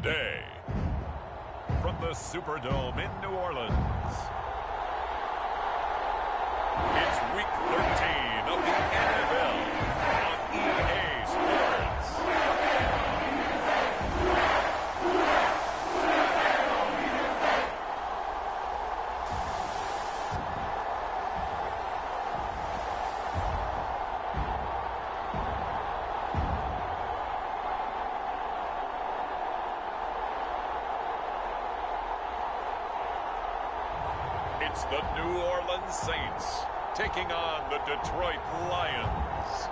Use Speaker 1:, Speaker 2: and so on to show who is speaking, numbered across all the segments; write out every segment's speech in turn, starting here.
Speaker 1: Today, from the Superdome in New Orleans, it's Week 13 of the NFL on EA Sports. It's the New Orleans Saints taking on the Detroit Lions.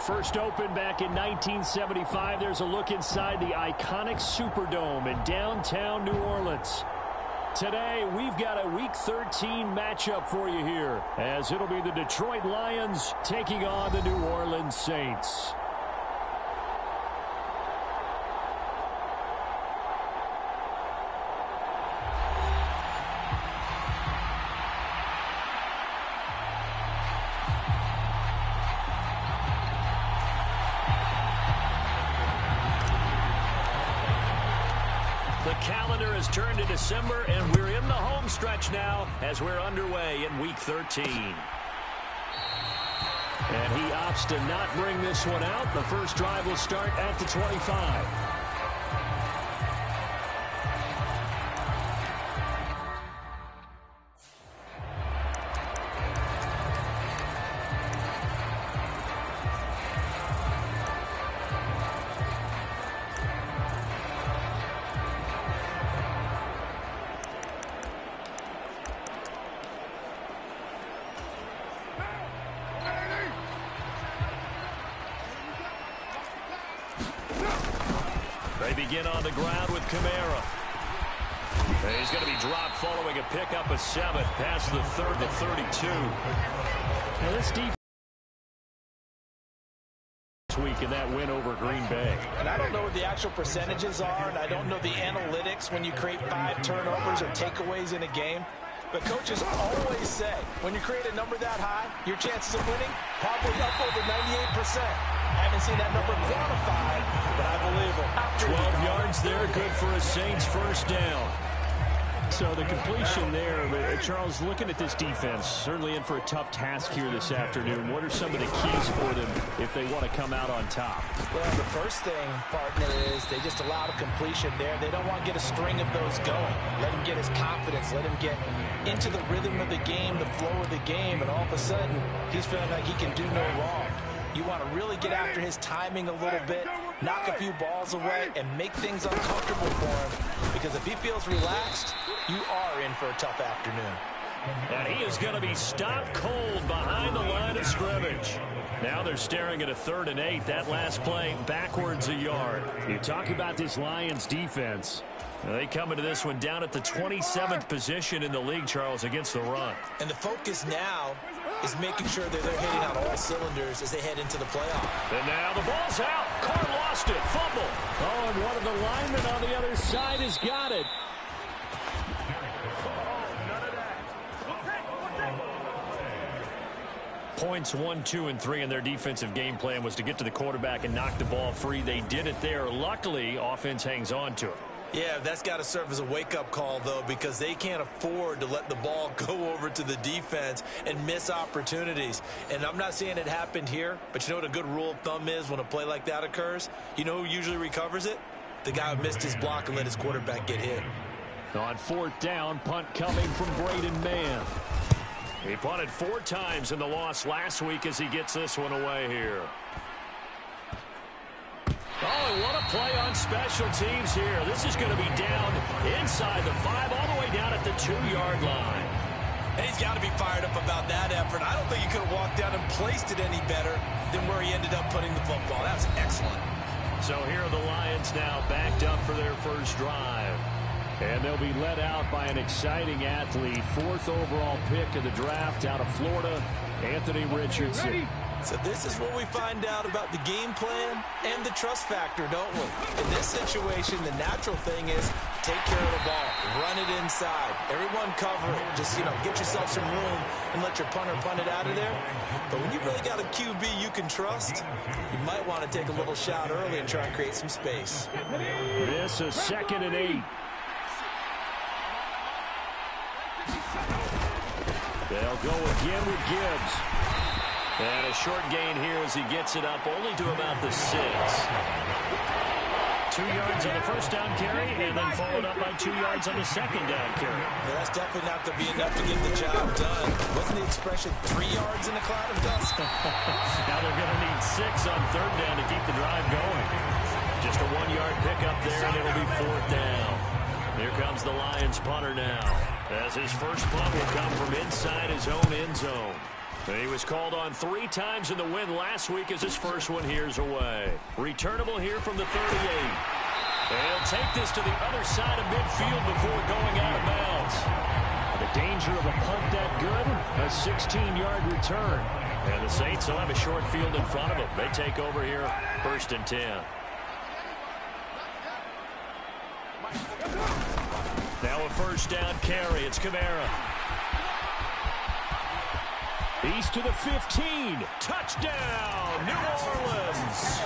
Speaker 2: First opened back in 1975. There's a look inside the iconic Superdome in downtown New Orleans. Today, we've got a Week 13 matchup for you here, as it'll be the Detroit Lions taking on the New Orleans Saints. The calendar has turned to December, and we're in the home stretch now as we're underway in Week 13. And he opts to not bring this one out. The first drive will start at the 25. They begin on the ground with Kamara. He's going to be dropped following a pickup of 7 past the 32. Now this defense this week in that win over Green Bay.
Speaker 3: And I don't know what the actual percentages are, and I don't know the analytics when you create 5 turnovers or takeaways in a game. But coaches always say, when you create a number that high, your chances of winning probably up over 98%. I haven't seen that number quantified, but I believe it.
Speaker 2: 12 yards there, good for a Saints first down. So the completion there, Charles, looking at this defense, certainly in for a tough task here this afternoon. What are some of the keys for them if they want to come out on top?
Speaker 3: Well, the first thing, partner, is they just allow the completion there. They don't want to get a string of those going. Let him get his confidence. Let him get into the rhythm of the game, the flow of the game, and all of a sudden, he's feeling like he can do no wrong. You want to really get after his timing a little bit, knock a few balls away, and make things uncomfortable for him. Because if he feels relaxed, you are in for a tough afternoon.
Speaker 2: And he is going to be stopped cold behind the line of scrimmage. Now they're staring at a 3rd and 8. That last play backwards a yard. You talk about this Lions defense. They come into this one down at the 27th position in the league, Charles, against the run.
Speaker 3: And the focus now is making sure that they're hitting on all cylinders as they head into the playoff.
Speaker 2: And now the ball's out. Carr lost it. Fumble. Oh, and one of the linemen on the other side has got it. Points 1, 2, and 3 in their defensive game plan was to get to the quarterback and knock the ball free. They did it there. Luckily, offense hangs on to it.
Speaker 3: Yeah, that's got to serve as a wake-up call, though, because they can't afford to let the ball go over to the defense and miss opportunities. And I'm not saying it happened here, but you know what a good rule of thumb is when a play like that occurs? You know who usually recovers it? The guy who missed his block and let his quarterback get hit.
Speaker 2: On 4th down, punt coming from Braden Mann. He punted 4 times in the loss last week as he gets this one away here. Oh, and what a play on special teams here. This is going to be down inside the 5, all the way down at the 2-yard line.
Speaker 3: And he's got to be fired up about that effort. I don't think he could have walked down and placed it any better than where he ended up putting the football. That's excellent.
Speaker 2: So here are the Lions now backed up for their first drive. And they'll be led out by an exciting athlete. 4th overall pick of the draft out of Florida, Anthony Richardson.
Speaker 3: So this is where we find out about the game plan and the trust factor, don't we? In this situation, the natural thing is take care of the ball, run it inside, everyone cover it. Just, get yourself some room and let your punter punt it out of there. But when you really got a QB you can trust, you might want to take a little shot early and try and create some space.
Speaker 2: This is 2nd and 8. They'll go again with Gibbs. And a short gain here as he gets it up only to about the 6. 2 yards on the first down carry, and then followed up by 2 yards on the second down carry.
Speaker 3: Yeah, that's definitely not going to be enough to get the job done. Wasn't the expression 3 yards in a cloud of dust?
Speaker 2: Now they're going to need 6 on 3rd down to keep the drive going. Just a 1-yard pickup there, and it'll be 4th down. Here comes the Lions punter now, as his first punt will come from inside his own end zone. He was called on 3 times in the win last week as his first one here's away. Returnable here from the 38. He'll take this to the other side of midfield before going out of bounds. The danger of a punt that good, a 16-yard return. And the Saints will have a short field in front of them. They take over here, 1st and 10. Now a first down carry. It's Kamara. He's to the 15. Touchdown, New Orleans.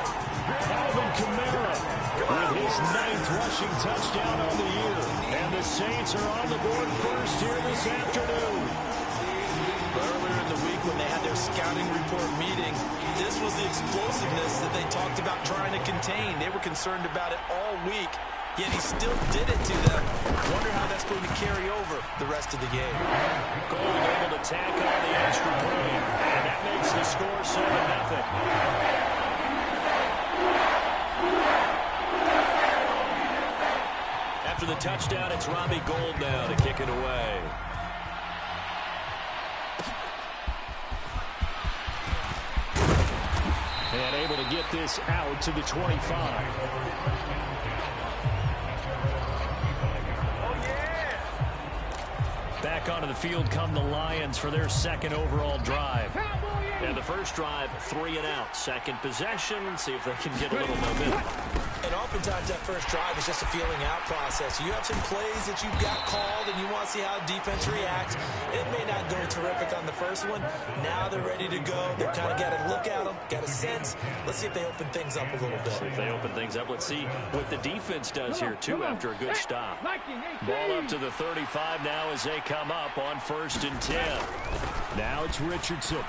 Speaker 2: Alvin Kamara with his 9th rushing touchdown on the year. And the Saints are on the board first here this afternoon.
Speaker 3: Earlier in the week when they had their scouting report meeting, this was the explosiveness that they talked about trying to contain. They were concerned about it all week, yet he still did it to them. Wonder how that's going to carry over the rest of the game.
Speaker 2: Gold able to tack on the extra point, and that makes the score 7-0. After the touchdown, it's Robbie Gould now to kick it away. And able to get this out to the 25. Back onto the field come the Lions for their 2nd overall drive. And the first drive, 3 and out. Second possession, see if they can get a little momentum.
Speaker 3: And oftentimes that first drive is just a feeling out process. You have some plays that you've got called and you want to see how defense reacts. It may not go terrific on the first one. Now they're ready to go. They've kind of got to look at them, got a sense. Let's see if they open things up a little bit.
Speaker 2: See if they open things up. Let's see what the defense does here, too, after a good stop. Ball up to the 35 now as they come up on 1st and 10. Now it's Richardson.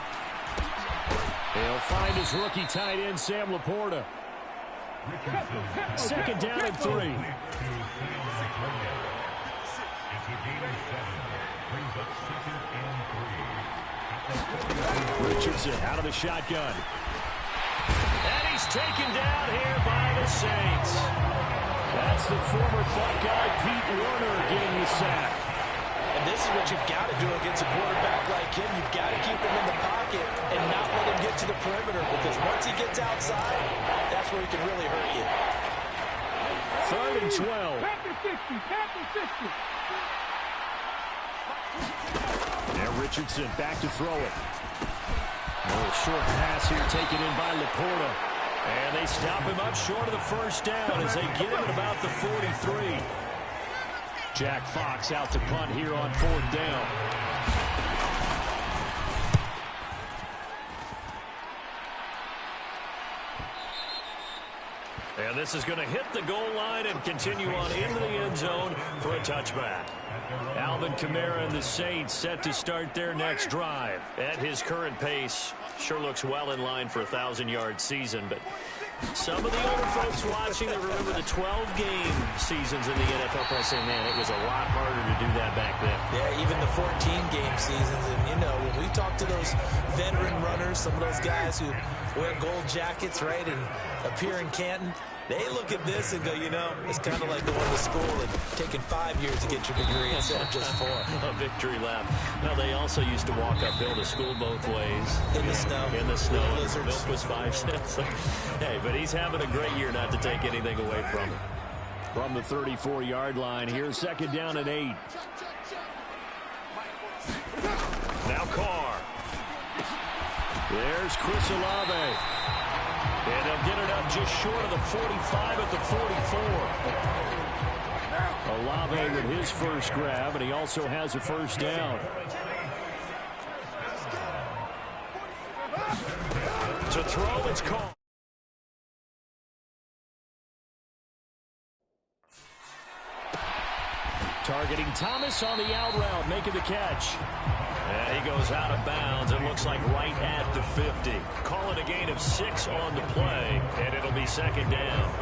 Speaker 2: He'll find his rookie tight end, Sam Laporta. 2nd down and 3. Richardson out of the shotgun. And he's taken down here by the Saints. That's the former Buckeye Pete Werner getting the sack.
Speaker 3: And this is what you've got to do against a quarterback like him. You've got to keep him in the pocket and not let him get to the perimeter, because once he gets outside, that's where he can really hurt you.
Speaker 2: 3rd and 12. Now Richardson back to throw it. A little short pass here taken in by Laporta. And they stop him up short of the first down as they get him at about the 43. Jack Fox out to punt here on 4th down. And this is going to hit the goal line and continue on into the end zone for a touchback. Alvin Kamara and the Saints set to start their next drive. At his current pace, sure looks well in line for a 1,000-yard season, but some of the older folks watching that remember the 12-game seasons in the NFL probably say, man, it was a lot harder to do that back then.
Speaker 3: Yeah, even the 14-game seasons. And, when we talk to those veteran runners, some of those guys who wear gold jackets, right, and appear in Canton, they look at this and go, it's kind of like going to school and taking 5 years to get your degree instead of just 4.
Speaker 2: A victory lap. Now, they also used to walk uphill to school both ways.
Speaker 3: In the snow.
Speaker 2: In the snow. Milk was 5 cents. Hey, but he's having a great year, not to take anything away from him. From the 34-yard line, here's 2nd down and 8. Now Carr. There's Chris Olave. And they'll get it up just short of the 45 at the 44. Olave with his first grab, and he also has a first down. To throw, it's called. Targeting Thomas on the out route, making the catch. And he goes out of bounds. It looks like right at the 50. Call it a gain of 6 on the play, and it'll be second down.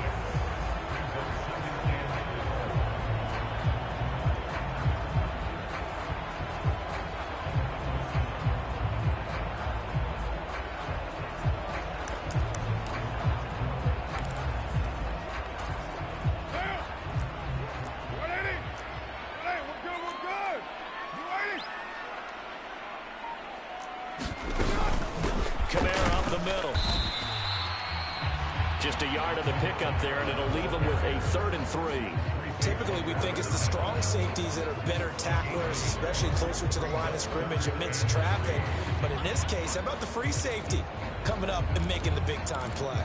Speaker 2: Just a yard of the pickup there, and it'll leave him with a 3rd and 3.
Speaker 3: Typically, we think it's the strong safeties that are better tacklers, especially closer to the line of scrimmage amidst traffic. But in this case, how about the free safety coming up and making the big-time play?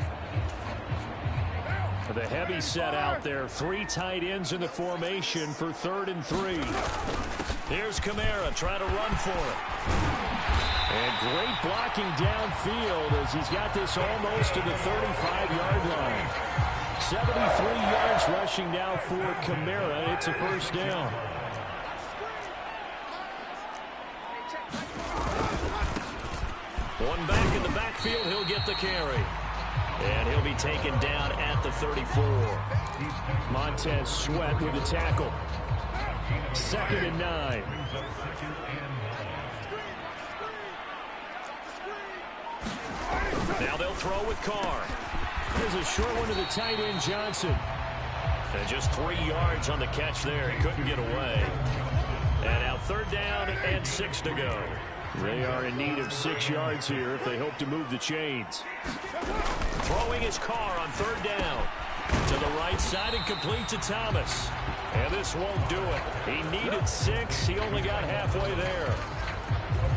Speaker 2: The heavy set out there. 3 tight ends in the formation for 3rd and 3. Here's Kamara trying to run for it. And great blocking downfield as he's got this almost to the 35-yard line. 73 yards rushing now for Kamara. It's a first down. One back in the backfield. He'll get the carry. And he'll be taken down at the 34. Montez Sweat with the tackle. 2nd and 9. Now they'll throw with Carr. There's a short one to the tight end, Johnson. And just 3 yards on the catch there. He couldn't get away. And now 3rd down and 6 to go. They are in need of 6 yards here if they hope to move the chains. Throwing his Carr on 3rd down. To the right side and complete to Thomas. And this won't do it. He needed 6. He only got halfway there.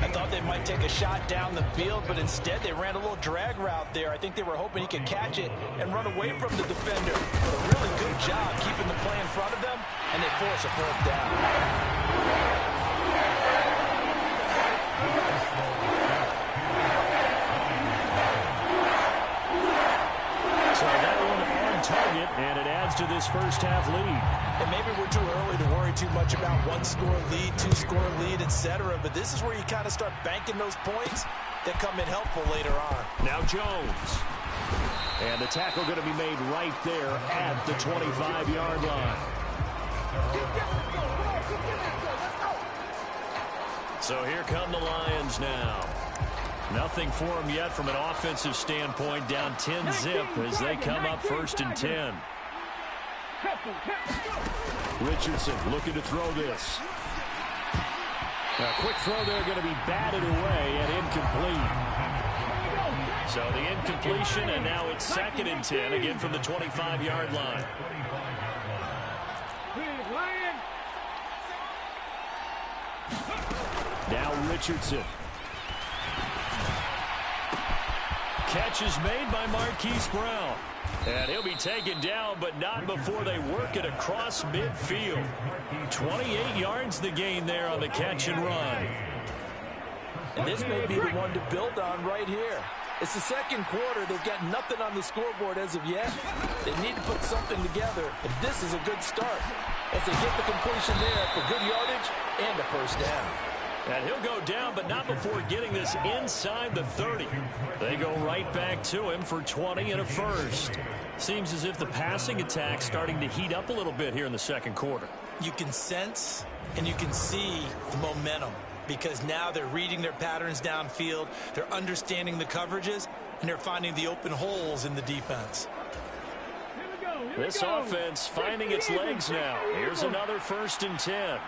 Speaker 3: I thought they might take a shot down the field, but instead they ran a little drag route there. I think they were hoping he could catch it and run away from the defender. But a really good job keeping the play in front of them, and they force a 4th down.
Speaker 2: So that one on target, and it adds to this first half lead.
Speaker 3: And maybe we're too early to worry too much about 1-score lead, 2-score lead, etc. But this is where you kind of start banking those points that come in helpful later on.
Speaker 2: Now Jones. And the tackle going to be made right there at the 25-yard line. So here come the Lions now. Nothing for them yet from an offensive standpoint. Down 10-zip as they come up 1st and 10. Richardson looking to throw this. A quick throw there going to be batted away and incomplete. So the incompletion, and now it's 2nd and 10, again from the 25-yard line. Now Richardson. Catch is made by Marquise Brown. And he'll be taken down, but not before they work it across midfield. 28 yards the gain there on the catch and run.
Speaker 3: And this may be the one to build on right here. It's the 2nd quarter. They've got nothing on the scoreboard as of yet. They need to put something together, and this is a good start as they get the completion there for good yardage and a first down.
Speaker 2: And he'll go down, but not before getting this inside the 30. They go right back to him for 20 and a first. Seems as if the passing attack's starting to heat up a little bit here in the 2nd quarter.
Speaker 3: You can sense and you can see the momentum because now they're reading their patterns downfield, they're understanding the coverages, and they're finding the open holes in the defense.
Speaker 2: This offense finding its legs now. Here's another 1st and 10.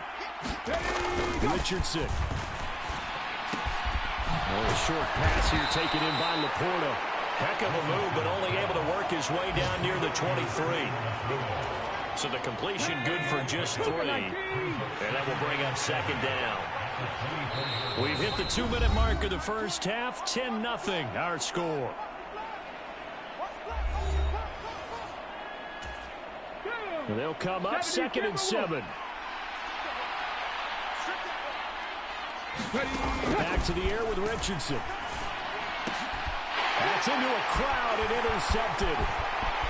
Speaker 2: Richardson. A short pass here taken in by Laporta. Heck of a move, but only able to work his way down near the 23. So the completion good for just 3. And that will bring up 2nd down. We've hit the 2-minute mark of the first half. 10-0 our score. They'll come up 2nd and 7. Back to the air with Richardson. That's into a crowd and intercepted.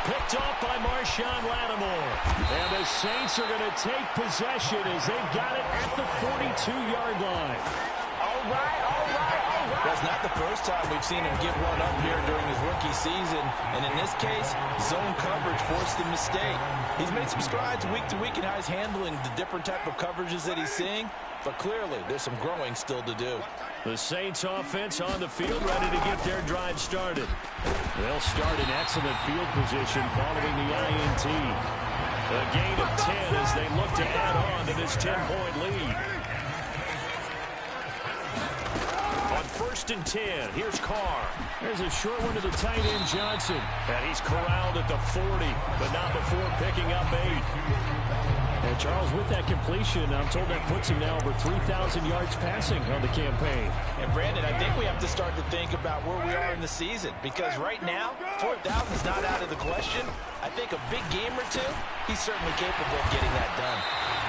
Speaker 2: Picked off by Marshawn Lattimore. And the Saints are going to take possession as they've got it at the 42-yard line.
Speaker 3: All right. That's not the first time we've seen him give one up here during his rookie season. And in this case, zone coverage forced the mistake. He's made some strides week to week in how he's handling the different type of coverages that he's seeing. But clearly, there's some growing still to do.
Speaker 2: The Saints offense on the field, ready to get their drive started. They'll start in excellent field position following the INT. A gain of 10 as they look to add on to this 10-point lead. On 1st and 10, here's Carr. There's a short one to the tight end, Johnson. And he's corralled at the 40, but not before picking up 8. And Charles, with that completion, I'm told that puts him now over 3,000 yards passing on the campaign.
Speaker 3: And Brandon, I think we have to start to think about where we are in the season, because right now, 4,000 is not out of the question. I think a big game or two, he's certainly capable of getting that done.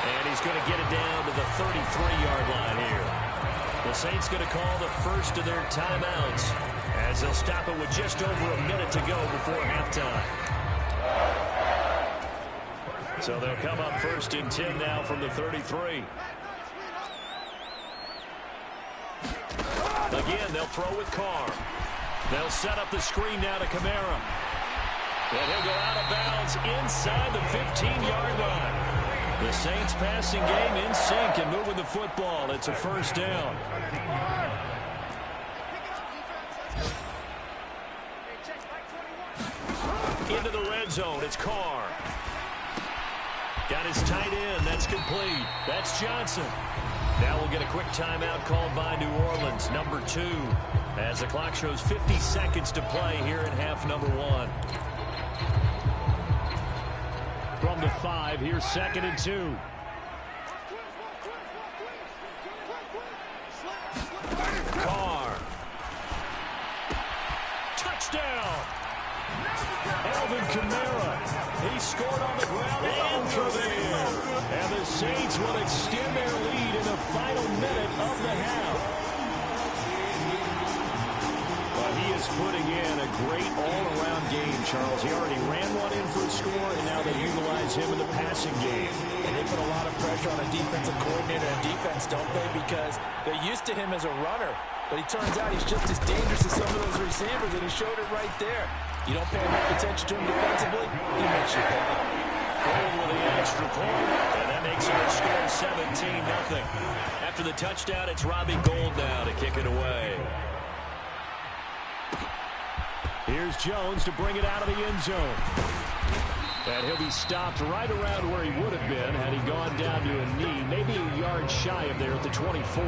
Speaker 2: And he's going to get it down to the 33-yard line here. The Saints going to call the first of their timeouts as they'll stop it with just over a minute to go before halftime. So they'll come up 1st and 10 now from the 33. Again, they'll throw with Carr. They'll set up the screen now to Kamara. And he'll go out of bounds inside the 15-yard line. The Saints passing game in sync and moving the football. It's a 1st down. Into the red zone. It's Carr. Got his tight end. That's complete. That's Johnson. Now we'll get a quick timeout called by New Orleans, number 2, as the clock shows 50 seconds to play here in half number 1. From the 5, here's 2nd and 2. Carr. Touchdown. Alvin Kamara. He scored on the ground and through the air. And the Saints will extend their lead in the final minute of the half. But he is putting in a great all-around game, Charles. He already ran one in for a score, and now they utilize him in the passing game.
Speaker 3: And they put a lot of pressure on a defensive coordinator and defense, don't they? Because they're used to him as a runner. But he turns out he's just as dangerous as some of those receivers, and he showed it right there. You don't pay enough attention to him defensively, he makes you pay.
Speaker 2: Gold with the extra point, and that makes our score 17-0. After the touchdown, it's Robbie Gould now to kick it away. Here's Jones to bring it out of the end zone. And he'll be stopped right around where he would have been had he gone down to a knee, maybe a yard shy of there at the 24.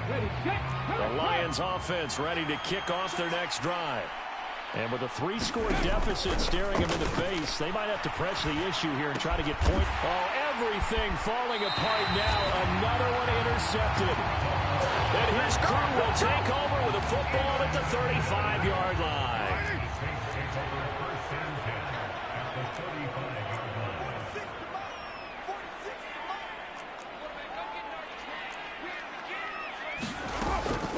Speaker 2: The Lions offense ready to kick off their next drive. And with a 3-score deficit staring them in the face, they might have to press the issue here and try to get point. Oh, everything falling apart now. Another one intercepted. And his crew will take over with a football at the 35-yard line.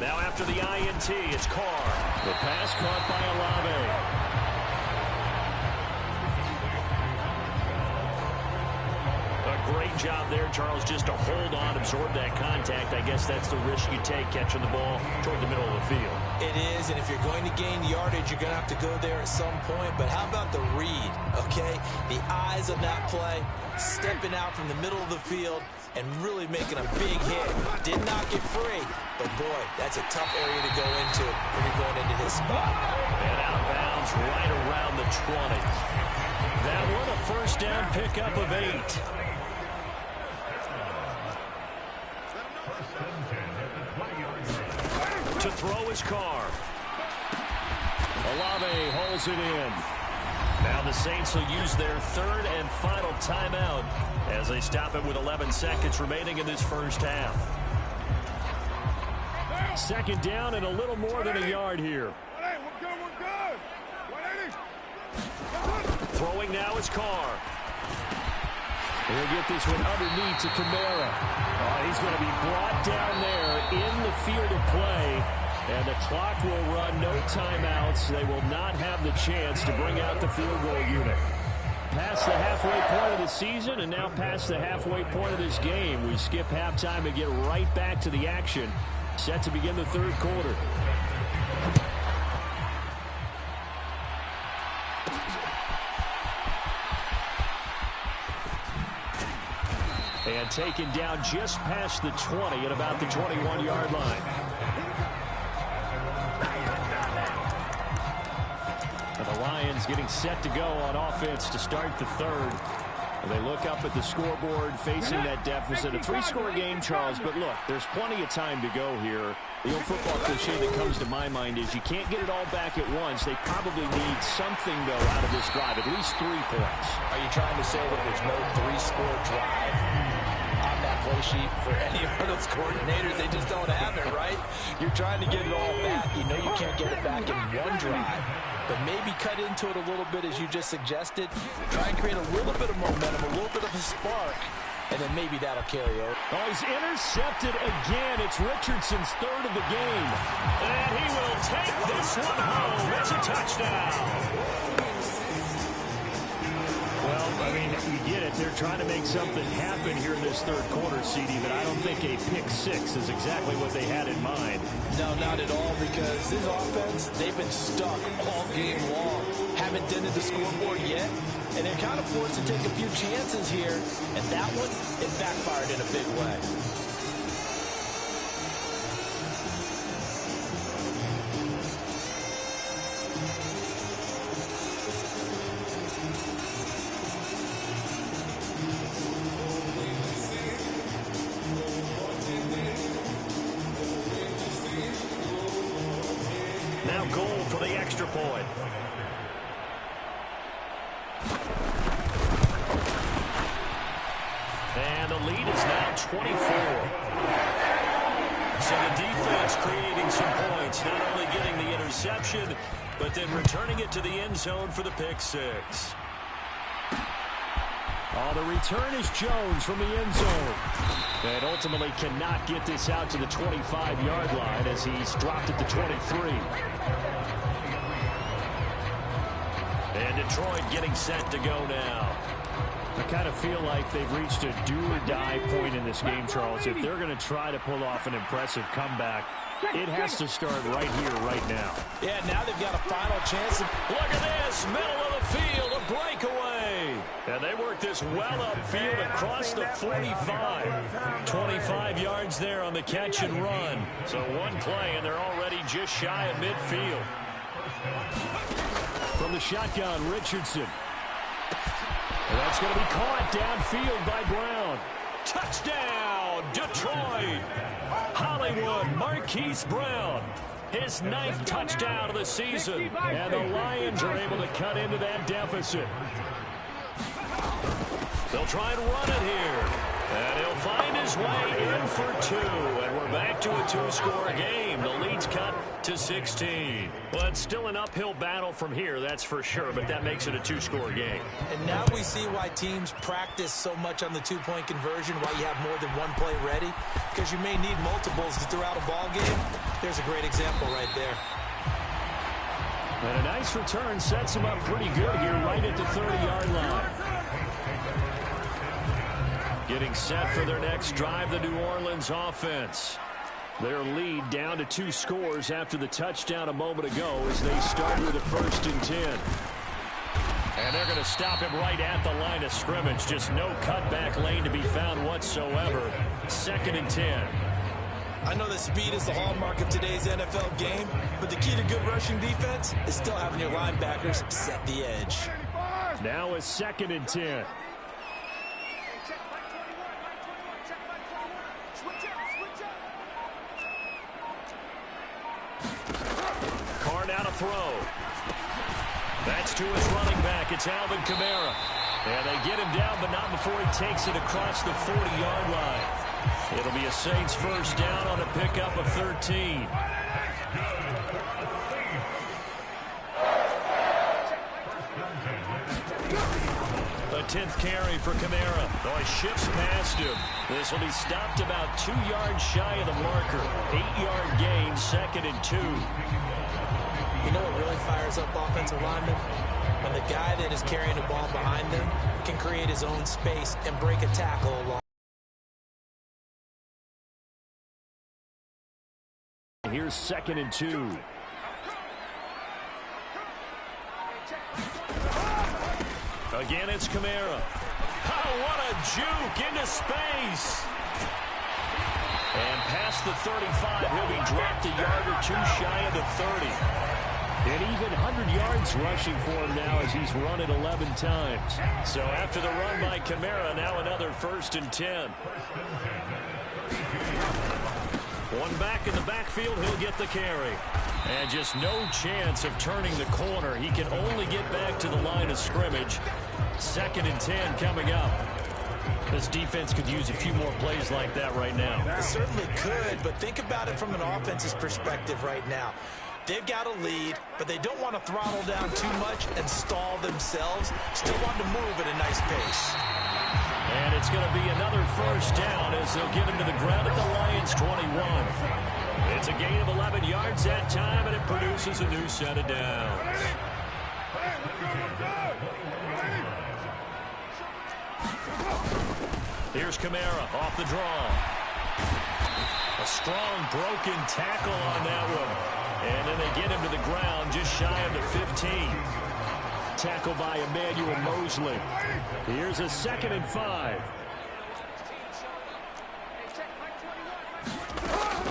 Speaker 2: Now after the INT, it's Carr. The pass caught by Olave. A great job there, Charles, just to hold on, absorb that contact. I guess that's the risk you take catching the ball toward the middle of the field.
Speaker 3: It is, and if you're going to gain yardage, you're going to have to go there at some point. But how about the read, okay? The eyes on that play, stepping out from the middle of the field, and really making a big hit. Did not get free, but boy, that's a tough area to go into when you're going into his spot.
Speaker 2: And out of bounds right around the 20. That one a 1st down pickup of 8. To throw his Carr. Olave holds it in. Now the Saints will use their third and final timeout as they stop it with 11 seconds remaining in this first half. Second down and a little more than a yard here. Throwing now is Carr. He'll get this one underneath to Kamara. Oh, he's going to be brought down there in the field of play. And the clock will run, no timeouts. They will not have the chance to bring out the field goal unit. Past the halfway point of the season and now past the halfway point of this game. We skip halftime and get right back to the action. Set to begin the third quarter. And taken down just past the 20 at about the 21-yard line. And the Lions getting set to go on offense to start the third. And they look up at the scoreboard facing that deficit. A 3-score game, Charles, but look, there's plenty of time to go here. The old football cliche that comes to my mind is you can't get it all back at once. They probably need something, though, out of this drive, at least 3 points.
Speaker 3: Are you trying to say that there's no 3-score drive on that play sheet for any of those coordinators? They just don't have it, right? You're trying to get it all back. You know you can't get it back in one drive. But maybe cut into it a little bit, as you just suggested. Try and create a little bit of momentum, a little bit of a spark, and then maybe that'll carry over.
Speaker 2: Oh, he's intercepted again. It's Richardson's third of the game. And he will take this one home. It's a touchdown. Well, I mean, you get it. They're trying to make something happen here in this third quarter, CD, but I don't think a pick six is exactly what they had in mind.
Speaker 3: No, not at all, because this offense, they've been stuck all game long. Haven't dented the scoreboard yet, and they're kind of forced to take a few chances here, and that one, it backfired in a big way.
Speaker 2: Now goal for the extra point. And the lead is now 24. So the defense creating some points, not only getting the interception, but then returning it to the end zone for the pick six. Oh, the return is Jones from the end zone. And ultimately cannot get this out to the 25-yard line as he's dropped at the 23. And Detroit getting set to go now. I kind of feel like they've reached a do-or-die point in this game, Charles. If they're going to try to pull off an impressive comeback, it has to start right here, right now.
Speaker 3: Yeah, now they've got a final chance.
Speaker 2: Look at this, middle of the field, a breakaway. And they work this well upfield across the 45. 25 yards there on the catch and run. So one play, and they're already just shy of midfield. From the shotgun, Richardson. And that's going to be caught downfield by Brown. Touchdown, Detroit. Hollywood Marquise Brown. His 9th touchdown of the season. And the Lions are able to cut into that deficit. They'll try and run it here. And he'll find his way in for 2. And we're back to a 2-score game. The lead's cut to 16. Well, it's still an uphill battle from here, that's for sure, but that makes it a 2-score game.
Speaker 3: And now we see why teams practice so much on the 2-point conversion, why you have more than one play ready, because you may need multiples throughout a ball game. There's a great example right there.
Speaker 2: And a nice return sets him up pretty good here right at the 30-yard line. Getting set for their next drive, the New Orleans offense. Their lead down to 2 scores after the touchdown a moment ago as they start with a 1st and 10. And they're going to stop him right at the line of scrimmage. Just no cutback lane to be found whatsoever. 2nd and 10.
Speaker 3: I know that speed is the hallmark of today's NFL game, but the key to good rushing defense is still having your linebackers set the edge.
Speaker 2: Now a 2nd and 10. Carr now to throw. That's to his running back. It's Alvin Kamara. And they get him down, but not before he takes it across the 40-yard line. It'll be a Saints first down on a pickup of 13. The 10th carry for Kamara. Though he shifts past him. This will be stopped about 2 yards shy of the marker. 8-yard gain, 2nd and 2.
Speaker 3: You know what really fires up offensive linemen? When the guy that is carrying the ball behind them can create his own space and break a tackle along.
Speaker 2: Here's 2nd and 2. Again, it's Kamara. Oh, what a juke into space. And past the 35, he'll be dropped a yard or two shy of the 30. And even 100 yards rushing for him now as he's run it 11 times. So after the run by Kamara, now another 1st and 10. One back in the backfield, he'll get the carry. And just no chance of turning the corner. He can only get back to the line of scrimmage. 2nd and 10 coming up. This defense could use a few more plays like that right now.
Speaker 3: It certainly could, but think about it from an offense's perspective right now. They've got a lead, but they don't want to throttle down too much and stall themselves. Still want to move at a nice pace.
Speaker 2: And it's going to be another first down as they'll get him to the ground at the Lions' 21. It's a gain of 11 yards that time, and it produces a new set of downs. Here's Kamara off the draw. A strong broken tackle on that one. And then they get him to the ground just shy of the 15. Tackle by Emmanuel Mosley. Here's a 2nd and 5.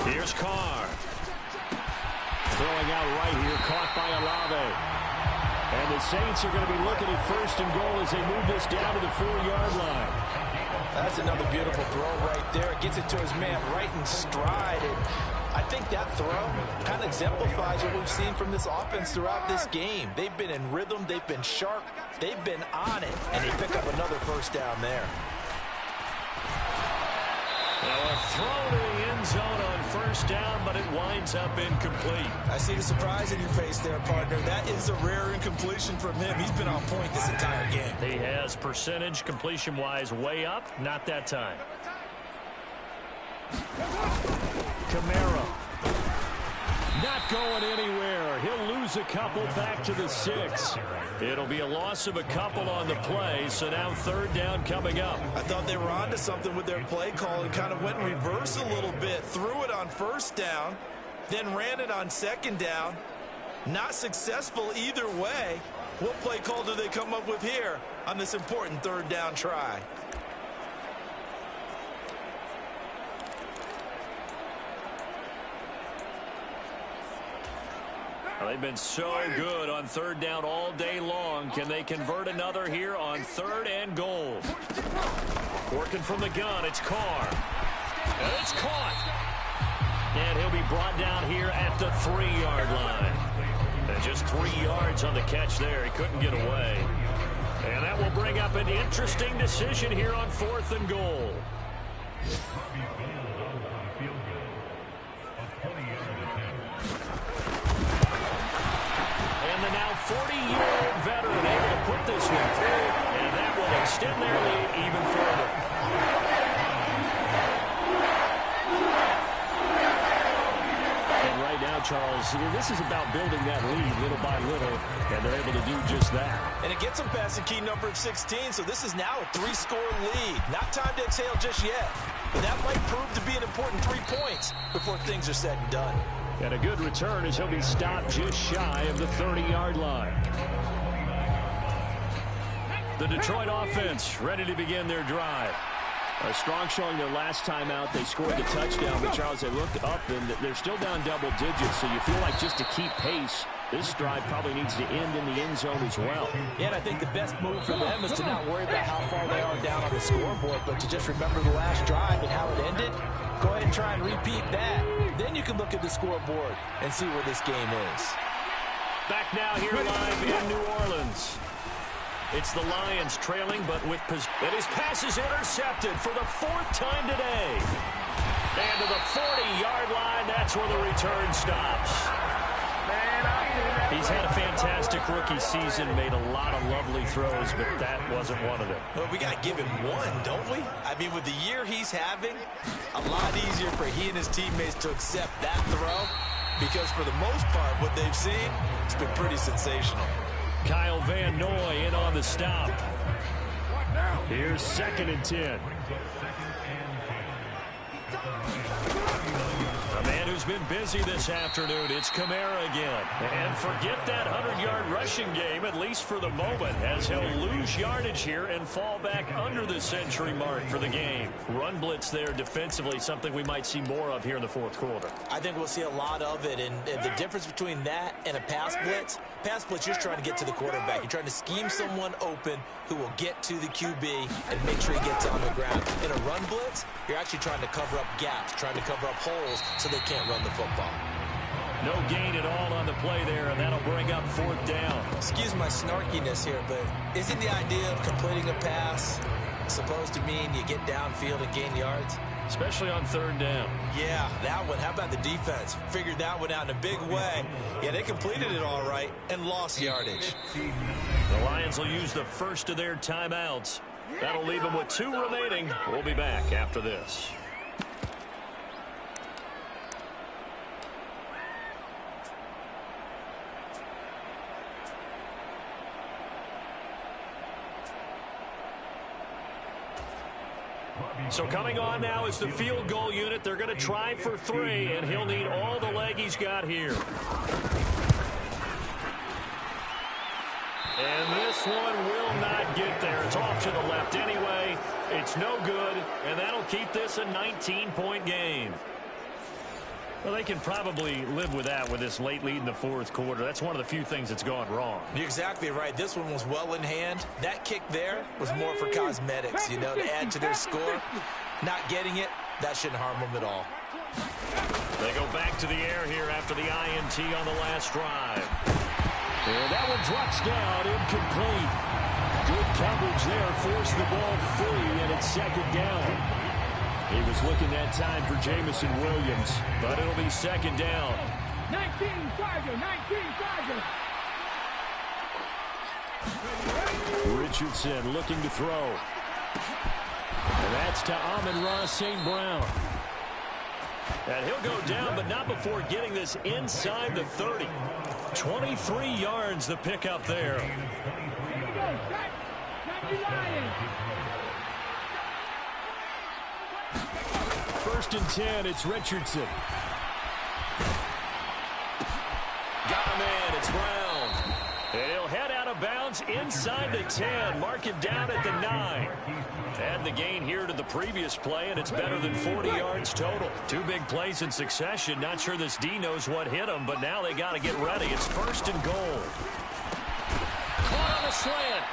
Speaker 2: Here's Carr. Throwing out right here, caught by Olave. And the Saints are going to be looking at 1st and goal as they move this down to the 4-yard line.
Speaker 3: That's another beautiful throw right there. It gets it to his man right in stride. And I think that throw kind of exemplifies what we've seen from this offense throughout this game. They've been in rhythm. They've been sharp. They've been on it. And they pick up another first down there.
Speaker 2: Now a throw to the end zone on 1st down, but it winds up incomplete.
Speaker 3: I see the surprise in your face there, partner. That is a rare incompletion from him. He's been on point this entire game.
Speaker 2: He has percentage completion-wise way up. Not that time. Kamara. Not going anywhere. He'll lose a couple back to the 6. It'll be a loss of a couple on the play, so now 3rd down coming up.
Speaker 3: I thought they were onto something with their play call and kind of went in reverse a little bit. Threw it on 1st down, then ran it on 2nd down. Not successful either way. What play call do they come up with here on this important 3rd down try?
Speaker 2: They've been so good on 3rd down all day long. Can they convert another here on 3rd and goal? Working from the gun, it's Carr. And it's caught. And he'll be brought down here at the 3-yard line. And just 3 yards on the catch there. He couldn't get away. And that will bring up an interesting decision here on 4th and goal. And the now 40-year-old veteran able to put this one through, and that will extend their lead even further. And right now, Charles, this is about building that lead little by little, and they're able to do just that.
Speaker 3: And it gets them past the key number of 16, so this is now a 3-score lead. Not time to exhale just yet, but that might prove to be an important 3 points before things are said and done.
Speaker 2: And a good return as he'll be stopped just shy of the 30-yard line. The Detroit offense ready to begin their drive. A strong showing their last time out. They scored the touchdown, but Charles, they looked up and they're still down double digits, so you feel like just to keep pace, this drive probably needs to end in the end zone as well.
Speaker 3: Yeah, and I think the best move for them is to not worry about how far they are down on the scoreboard, but to just remember the last drive and how it ended. Go ahead and try and repeat that. Then you can look at the scoreboard and see where this game is.
Speaker 2: Back now here live in New Orleans. It's the Lions trailing, but with and his pass is intercepted for the 4th time today. And to the 40-yard line, that's where the return stops. He's had a fantastic rookie season, made a lot of lovely throws, but that wasn't one of them.
Speaker 3: Well, we got to give him one, don't we? I mean, with the year he's having, a lot easier for he and his teammates to accept that throw, because for the most part, what they've seen, it's been pretty sensational.
Speaker 2: Kyle Van Noy in on the stop. Here's 2nd and 10. A man who's been busy this afternoon, it's Kamara again. And forget that 100-yard rushing game, at least for the moment, as he'll lose yardage here and fall back under the century mark for the game. Run blitz there defensively, something we might see more of here in the 4th quarter.
Speaker 3: I think we'll see a lot of it, and the difference between that and a pass blitz, you're trying to get to the quarterback. You're trying to scheme someone open who will get to the QB and make sure he gets on the ground. In a run blitz, you're actually trying to cover up gaps, trying to cover up holes so they can't run the football.
Speaker 2: No gain at all on the play there, and that'll bring up 4th down.
Speaker 3: Excuse my snarkiness here, but isn't the idea of completing a pass supposed to mean you get downfield and gain yards?
Speaker 2: Especially on 3rd down.
Speaker 3: Yeah, that one. How about the defense? Figured that one out in a big way. Yeah, they completed it all right and lost yardage.
Speaker 2: The Lions will use the first of their timeouts. That'll leave them with 2 remaining. We'll be back after this. So coming on now is the field goal unit. They're going to try for 3, and he'll need all the leg he's got here. And this one will not get there. It's off to the left anyway. It's no good, and that'll keep this a 19-point game. Well, they can probably live with that with this late lead in the 4th quarter. That's one of the few things that's gone wrong.
Speaker 3: You're exactly right. This one was well in hand. That kick there was more for cosmetics, you know, to add to their score. Not getting it, that shouldn't harm them at all.
Speaker 2: They go back to the air here after the INT on the last drive. And that one drops down, incomplete. Good coverage there, forced the ball free, and it's 2nd down. He was looking that time for Jamison Williams, but it'll be 2nd down.
Speaker 4: 19 Charger, 19 Charger.
Speaker 2: Richardson looking to throw. And that's to Amon-Ra St. Brown. And he'll go down, but not before getting this inside the 30. 23 yards the pickup there.
Speaker 4: Here we go, set the Lions.
Speaker 2: 1st and 10, it's Richardson. Got a man, it's Brown. And he'll head out of bounds inside the 10, mark him down at the 9. Add the gain here to the previous play, and it's better than 40 yards total. 2 big plays in succession. Not sure this D knows what hit him, but now they got to get ready. It's 1st and goal. Caught on a slant.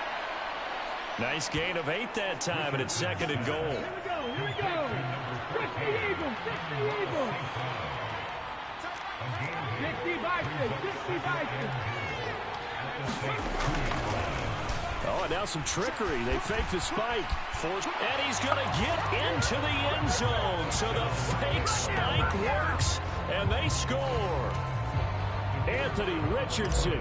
Speaker 2: Nice gain of 8 that time, and it's 2nd and goal.
Speaker 4: Here we go. 60 Eagles, 60 Eagles. 60 Vikings, 60 Vikings.
Speaker 2: Oh, and now some trickery. They fake the spike. And he's going to get into the end zone. So the fake spike works, and they score. Anthony Richardson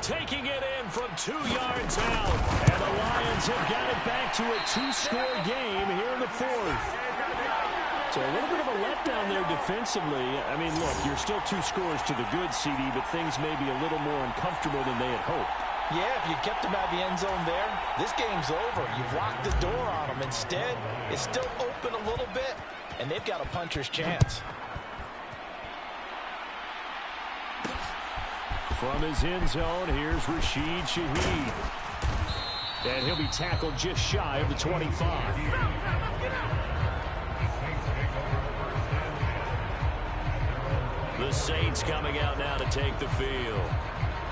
Speaker 2: taking it in from 2 yards out. And the Lions have got it back to a 2-score game here in the 4th. So a little bit of a letdown there defensively. I mean, look, you're still 2 scores to the good, CD, but things may be a little more uncomfortable than they had hoped.
Speaker 3: Yeah, if you kept them out of the end zone there, this game's over. You've locked the door on them. Instead, it's still open a little bit, and they've got a puncher's chance.
Speaker 2: From his end zone, here's Rashid Shaheed. And he'll be tackled just shy of the 25. The Saints coming out now to take the field.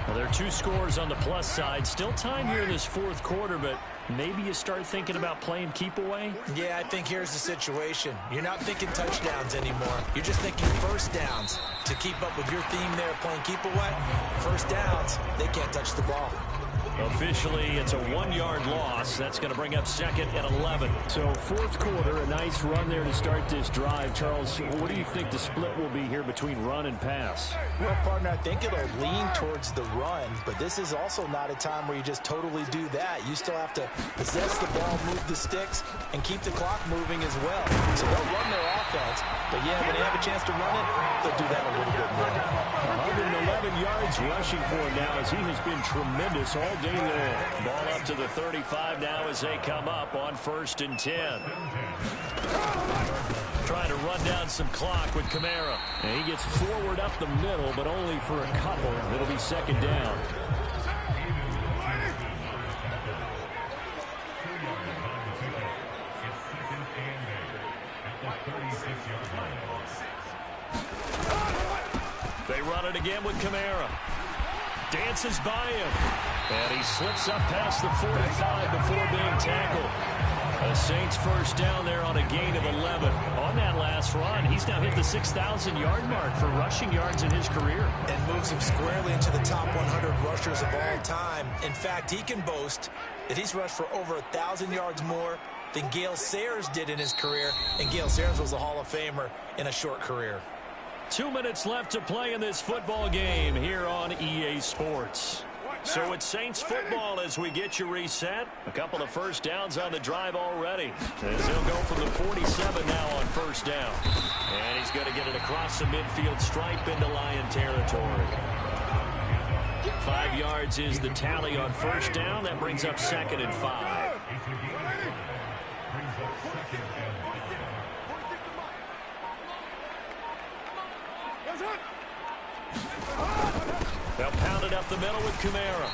Speaker 2: Well, there are 2 scores on the plus side. Still time here in this fourth quarter, but maybe you start thinking about playing keep away?
Speaker 3: Yeah, I think here's the situation. You're not thinking touchdowns anymore. You're just thinking first downs. To keep up with your theme there playing keep away, first downs, they can't touch the ball.
Speaker 2: Officially, it's a 1-yard loss. That's going to bring up 2nd and 11. So fourth quarter, a nice run there to start this drive. Charles, what do you think the split will be here between run and pass?
Speaker 3: Well, partner, I think it'll lean towards the run, but this is also not a time where you just totally do that. You still have to possess the ball, move the sticks, and keep the clock moving as well. So they'll run their offense, but yeah, when they have a chance to run it, they'll do that a little bit more.
Speaker 2: 111 yards rushing for him now as he has been tremendous all day long. Ball up to the 35 now as they come up on 1st and 10. Trying to run down some clock with Kamara. And he gets forward up the middle, but only for a couple. It'll be 2nd down. They run it again with Kamara. Dances by him. And he slips up past the 45 before being tackled. The Saints first down there on a gain of 11. On that last run, he's now hit the 6,000-yard mark for rushing yards in his career.
Speaker 3: And moves him squarely into the top 100 rushers of all time. In fact, he can boast that he's rushed for over 1,000 yards more than Gale Sayers did in his career. And Gale Sayers was a Hall of Famer in a short career.
Speaker 2: 2 minutes left to play in this football game here on EA Sports. So it's Saints football as we get you reset. A couple of first downs on the drive already. As he'll go from the 47 now on first down. And he's going to get it across the midfield stripe into Lion territory. 5 yards is the tally on first down. That brings up 2nd and 5. They'll pound it up the middle with Kamara.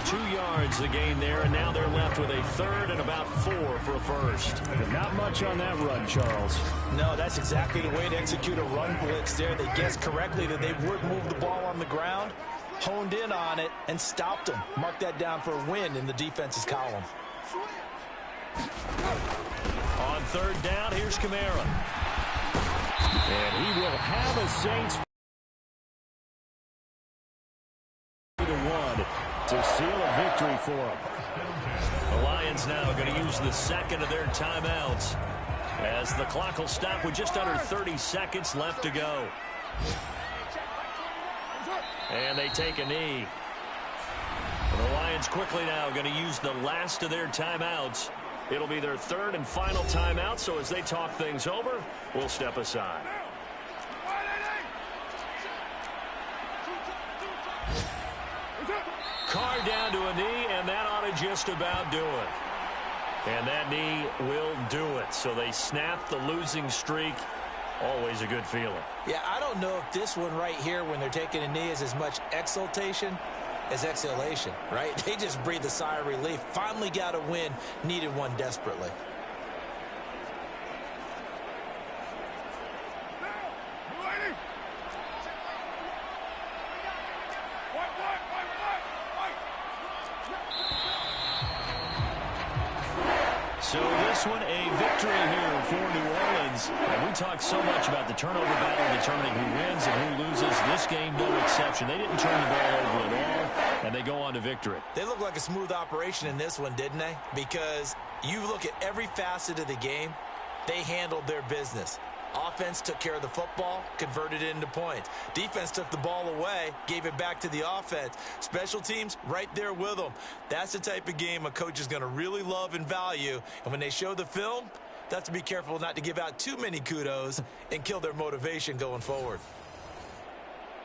Speaker 2: 2 yards the gain there, and now they're left with a 3rd and about 4 for a first. Not much on that run, Charles.
Speaker 3: No, that's exactly the way to execute a run blitz there. They guessed correctly that they would move the ball on the ground, honed in on it, and stopped them. Mark that down for a win in the defense's column.
Speaker 2: On 3rd down, here's Kamara. And he will have a Saints to seal a victory for him. The Lions now are going to use the 2nd of their timeouts as the clock will stop with just under 30 seconds left to go. And they take a knee. And the Lions quickly now going to use the last of their timeouts. It'll be their 3rd and final timeout, so as they talk things over, we'll step aside. Carr down to a knee, and that ought to just about do it. And that knee will do it. So they snap the losing streak. Always a good feeling.
Speaker 3: Yeah, I don't know if this one right here, when they're taking a knee, is as much exultation as exhalation, right? They just breathe a sigh of relief. Finally got a win. Needed one desperately.
Speaker 2: So this one, a victory here for New Orleans. And we talked so much about the turnover battle determining who wins and who loses. This game, no exception. They didn't turn the ball over at all, and they go on to victory.
Speaker 3: They look like a smooth operation in this one, didn't they? Because you look at every facet of the game, they handled their business. Offense took care of the football, converted it into points. Defense took the ball away, gave it back to the offense. Special teams, right there with them. That's the type of game a coach is going to really love and value. And when they show the film, they have to be careful not to give out too many kudos and kill their motivation going forward.